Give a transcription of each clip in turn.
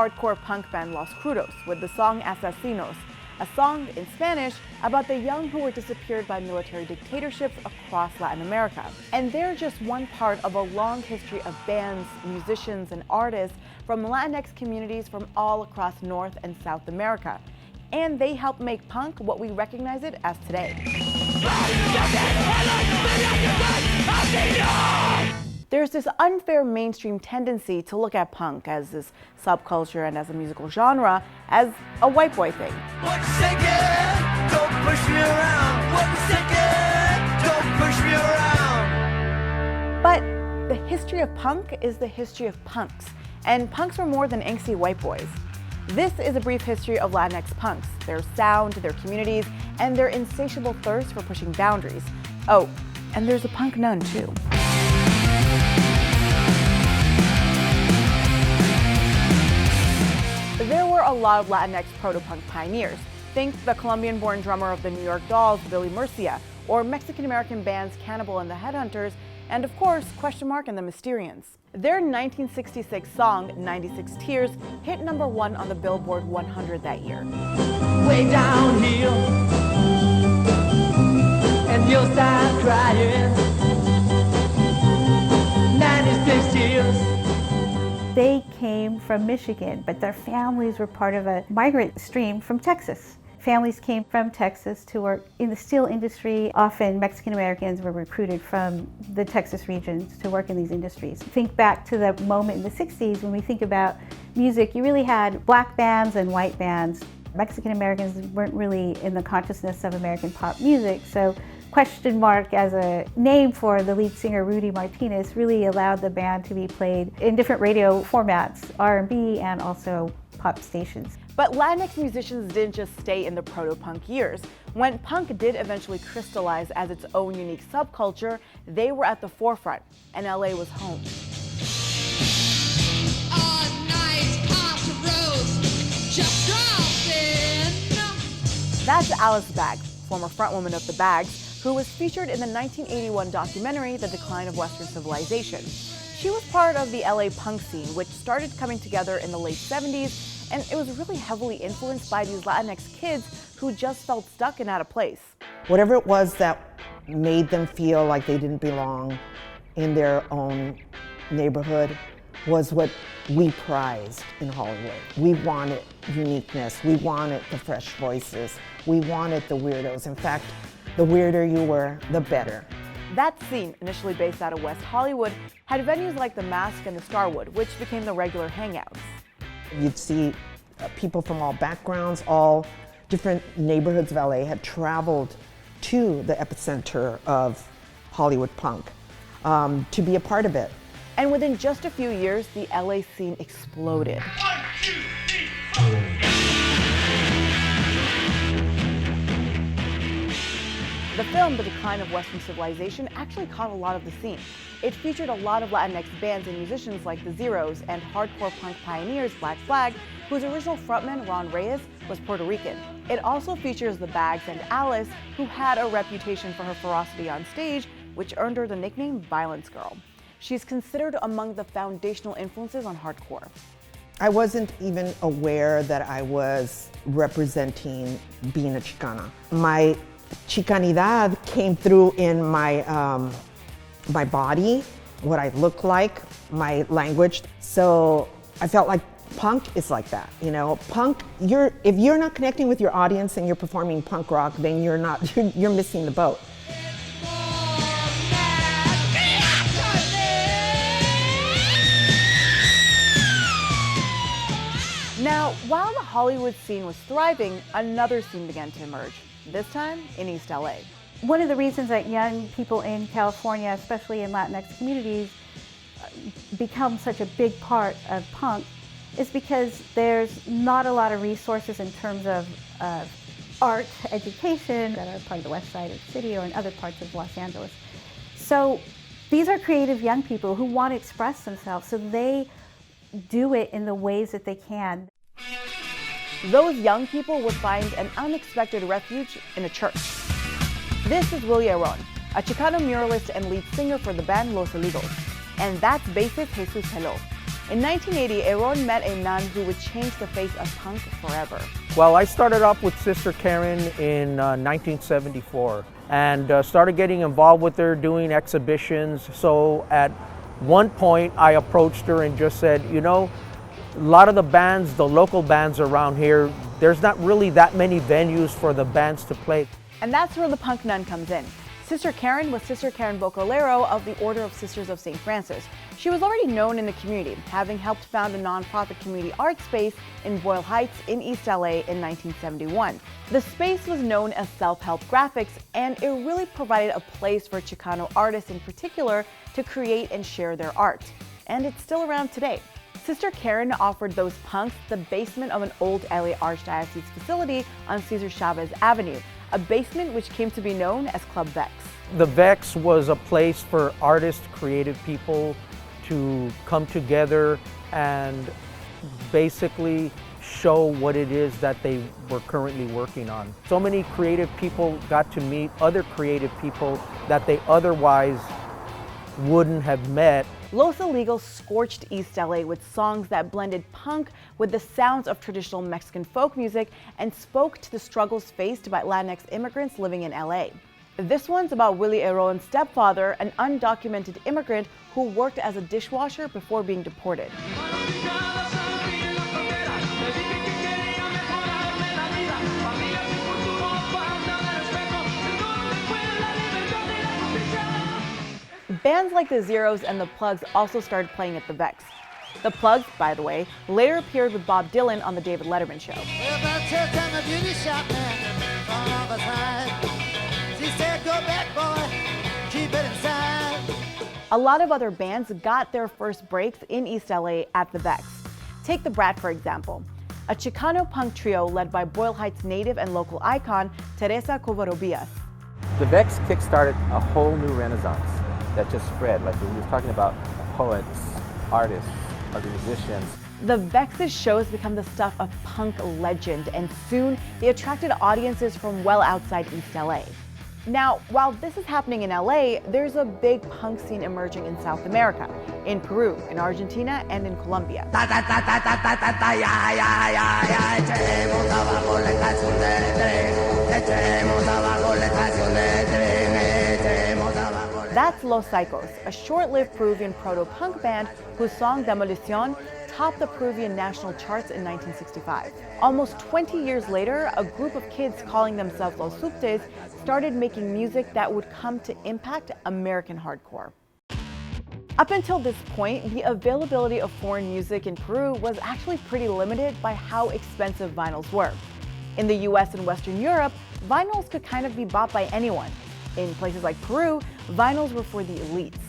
hardcore punk band Los Crudos with the song Asesinos, a song in Spanish about the young who were disappeared by military dictatorships across Latin America. And they're just one part of a long history of bands, musicians, and artists from Latinx communities from all across North and South America. And they helped make punk what we recognize it as today. There's this unfair mainstream tendency to look at punk as this subculture and as a musical genre as a white boy thing. Don't push me around. Don't push me around. But the history of punk is the history of punks, and punks were more than angsty white boys. This is a brief history of Latinx punks, their sound, their communities, and their insatiable thirst for pushing boundaries. Oh, and there's a punk nun too. There were a lot of Latinx proto-punk pioneers. Think the Colombian-born drummer of the New York Dolls, Billy Murcia, or Mexican-American bands Cannibal and the Headhunters, and of course, Question Mark and the Mysterians. Their 1966 song, 96 Tears, hit '1 on the Billboard 100 that year. Way down here, and you'll start crying, 96 tears. They came from Michigan, but their families were part of a migrant stream from Texas. Families came from Texas to work in the steel industry. Often Mexican Americans were recruited from the Texas regions to work in these industries. Think back to the moment in the 60s when we think about music, you really had black bands and white bands. Mexican Americans weren't really in the consciousness of American pop music, so Question Mark as a name for the lead singer Rudy Martinez really allowed the band to be played in different radio formats, R&B and also pop stations. But Latinx musicians didn't just stay in the proto-punk years. When punk did eventually crystallize as its own unique subculture, they were at the forefront, and LA was home. A nice hot roast, just dropped in. That's Alice Bagg, former frontwoman of the Baggs, who was featured in the 1981 documentary, The Decline of Western Civilization. She was part of the LA punk scene, which started coming together in the late 70s, and it was really heavily influenced by these Latinx kids who just felt stuck and out of place. Whatever it was that made them feel like they didn't belong in their own neighborhood was what we prized in Hollywood. We wanted uniqueness, we wanted the fresh voices, we wanted the weirdos. In fact, the weirder you were, the better. That scene, initially based out of West Hollywood, had venues like the Mask and the Starwood, which became the regular hangouts. You'd see people from all backgrounds, all different neighborhoods of LA had traveled to the epicenter of Hollywood punk to be a part of it. And within just a few years, the LA scene exploded. 1, 2, 3, 4. The film, The Decline of Western Civilization, actually caught a lot of the scene. It featured a lot of Latinx bands and musicians like the Zeros and hardcore punk pioneers Black Flag, whose original frontman, Ron Reyes, was Puerto Rican. It also features the Baggs and Alice, who had a reputation for her ferocity on stage, which earned her the nickname Violence Girl. She's considered among the foundational influences on hardcore. I wasn't even aware that I was representing being a Chicana. My Chicanidad came through in my my body, what I look like, my language. So I felt like punk is like that, you know. Punk, if you're not connecting with your audience and you're performing punk rock, then you're missing the boat. Now, while the Hollywood scene was thriving, another scene began to emerge, this time in East LA. One of the reasons that young people in California, especially in Latinx communities, become such a big part of punk is because there's not a lot of resources in terms of art education that are part of the west side of the city or in other parts of Los Angeles. So these are creative young people who want to express themselves, so they do it in the ways that they can. Those young people would find an unexpected refuge in a church. This is Willie Aron, a Chicano muralist and lead singer for the band Los Olivos, and that's bassist Jesus Hello. In 1980, Aaron met a nun who would change the face of punk forever. Well, I started off with Sister Kathryn in 1974 and started getting involved with her, doing exhibitions. So at one point, I approached her and just said, you know, a lot of the bands, the local bands around here, there's not really that many venues for the bands to play. And that's where the punk nun comes in. Sister Kathryn was Sister Karen Bocalero of the Order of Sisters of St. Francis. She was already known in the community, having helped found a nonprofit community art space in Boyle Heights in East LA in 1971. The space was known as Self-Help Graphics, and it really provided a place for Chicano artists in particular to create and share their art. And it's still around today. Sister Karen offered those punks the basement of an old LA Archdiocese facility on Cesar Chavez Avenue, a basement which came to be known as Club Vex. The Vex was a place for artists, creative people to come together and basically show what it is that they were currently working on. So many creative people got to meet other creative people that they otherwise wouldn't have met. Los Illegals scorched East LA with songs that blended punk with the sounds of traditional Mexican folk music and spoke to the struggles faced by Latinx immigrants living in LA. This one's about Willie Aron's stepfather, an undocumented immigrant who worked as a dishwasher before being deported. Bands like the Zeros and the Plugs also started playing at the Vex. The Plugs, by the way, later appeared with Bob Dylan on the David Letterman Show. A lot of other bands got their first breaks in East LA at the Vex. Take the Brat, for example, a Chicano punk trio led by Boyle Heights native and local icon Teresa Covarrubias. The Vex kickstarted a whole new renaissance that just spread. Like we were talking about poets, artists, other musicians. The Vex's shows become the stuff of punk legend, and soon they attracted audiences from well outside East LA. Now, while this is happening in LA, there's a big punk scene emerging in South America, in Peru, in Argentina, and in Colombia. That's Los Psychos, a short-lived Peruvian proto-punk band whose song Demolición topped the Peruvian national charts in 1965. Almost 20 years later, a group of kids calling themselves Los Subtes started making music that would come to impact American hardcore. Up until this point, the availability of foreign music in Peru was actually pretty limited by how expensive vinyls were. In the US and Western Europe, vinyls could kind of be bought by anyone. In places like Peru, vinyls were for the elites.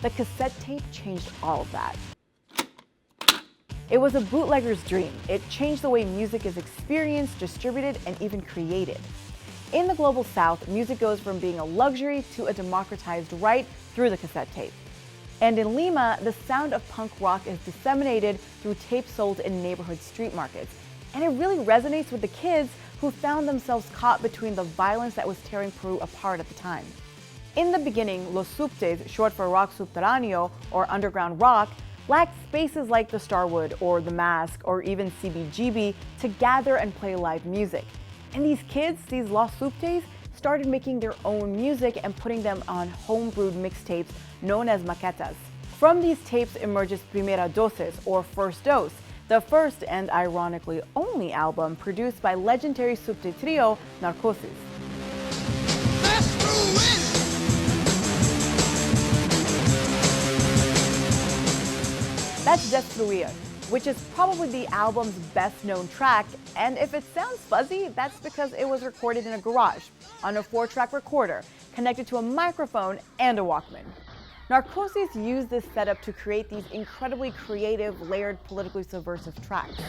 The cassette tape changed all of that. It was a bootlegger's dream. It changed the way music is experienced, distributed, and even created. In the global South, music goes from being a luxury to a democratized right through the cassette tape. And in Lima, the sound of punk rock is disseminated through tapes sold in neighborhood street markets. And it really resonates with the kids who found themselves caught between the violence that was tearing Peru apart at the time. In the beginning, Los Subtes, short for rock subterráneo or underground rock, lacked spaces like the Starwood or the Mask or even CBGB to gather and play live music. And these kids, these Los Subtes, started making their own music and putting them on homebrewed mixtapes known as maquetas. From these tapes emerges Primera Dosis, or First Dose, the first and ironically only album produced by legendary Subte trio Narcosis. That's Destruir, which is probably the album's best known track, and if it sounds fuzzy, that's because it was recorded in a garage, on a 4-track recorder, connected to a microphone and a Walkman. Narcosis used this setup to create these incredibly creative, layered, politically subversive tracks.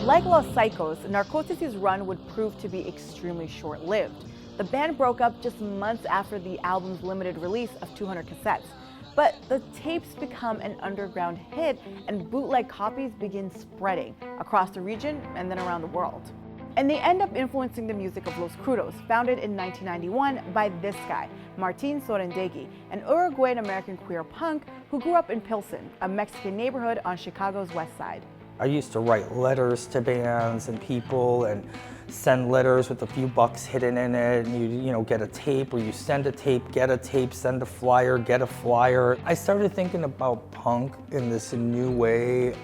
Like Los Psychos, Narcosis' run would prove to be extremely short-lived. The band broke up just months after the album's limited release of 200 cassettes. But the tapes become an underground hit, and bootleg copies begin spreading across the region and then around the world. And they end up influencing the music of Los Crudos, founded in 1991 by this guy, Martin Sorrondeguy, an Uruguayan-American queer punk who grew up in Pilsen, a Mexican neighborhood on Chicago's west side. I used to write letters to bands and people and send letters with a few bucks hidden in it, and you know, get a tape, or you send a tape, get a tape, send a flyer, get a flyer. I started thinking about punk in this new way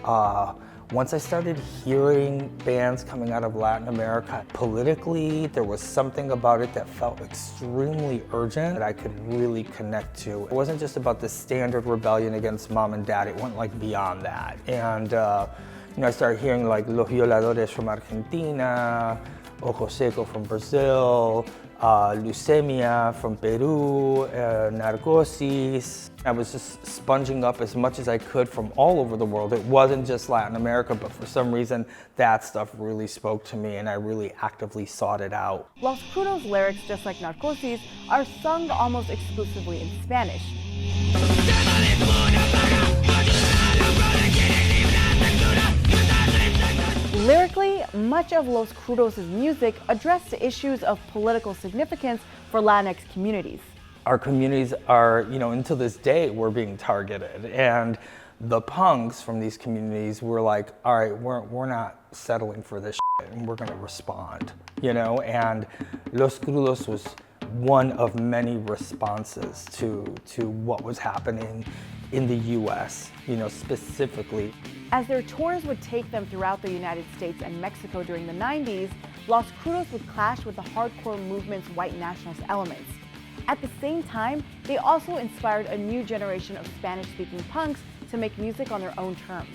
once I started hearing bands coming out of Latin America. Politically, there was something about it that felt extremely urgent that I could really connect to. It wasn't just about the standard rebellion against mom and dad, it went like beyond that. And you know, I started hearing like Los Violadores from Argentina, Ojo Seco from Brazil, Leucemia from Peru, Narcosis. I was just sponging up as much as I could from all over the world. It wasn't just Latin America, but for some reason, that stuff really spoke to me and I really actively sought it out. Los Crudos' lyrics, just like Narcosis, are sung almost exclusively in Spanish. Lyrically, much of Los Crudos' music addressed issues of political significance for Latinx communities. Our communities are, you know, until this day, we're being targeted. And the punks from these communities were like, all right, we're not settling for this shit, and we're gonna respond, you know? And Los Crudos was one of many responses to what was happening in the US, you know, specifically. As their tours would take them throughout the United States and Mexico during the 90s, Los Crudos would clash with the hardcore movement's white nationalist elements. At the same time, they also inspired a new generation of Spanish-speaking punks to make music on their own terms.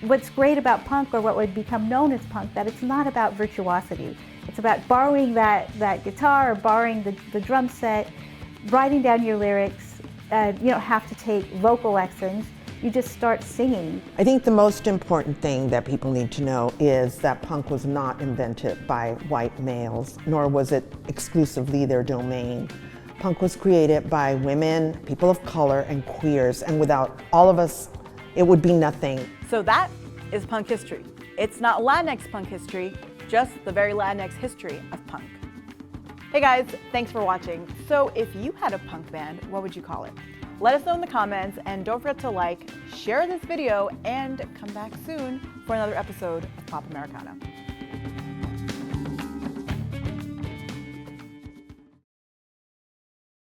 What's great about punk, or what would become known as punk, that it's not about virtuosity. It's about borrowing that guitar or borrowing the drum set, writing down your lyrics. You don't have to take vocal lessons. You just start singing. I think the most important thing that people need to know is that punk was not invented by white males, nor was it exclusively their domain. Punk was created by women, people of color, and queers, and without all of us, it would be nothing. So that is punk history. It's not Latinx punk history, just the very Latinx history of punk. Hey guys, thanks for watching. So if you had a punk band, what would you call it? Let us know in the comments, and don't forget to like, share this video, and come back soon for another episode of Pop Americana.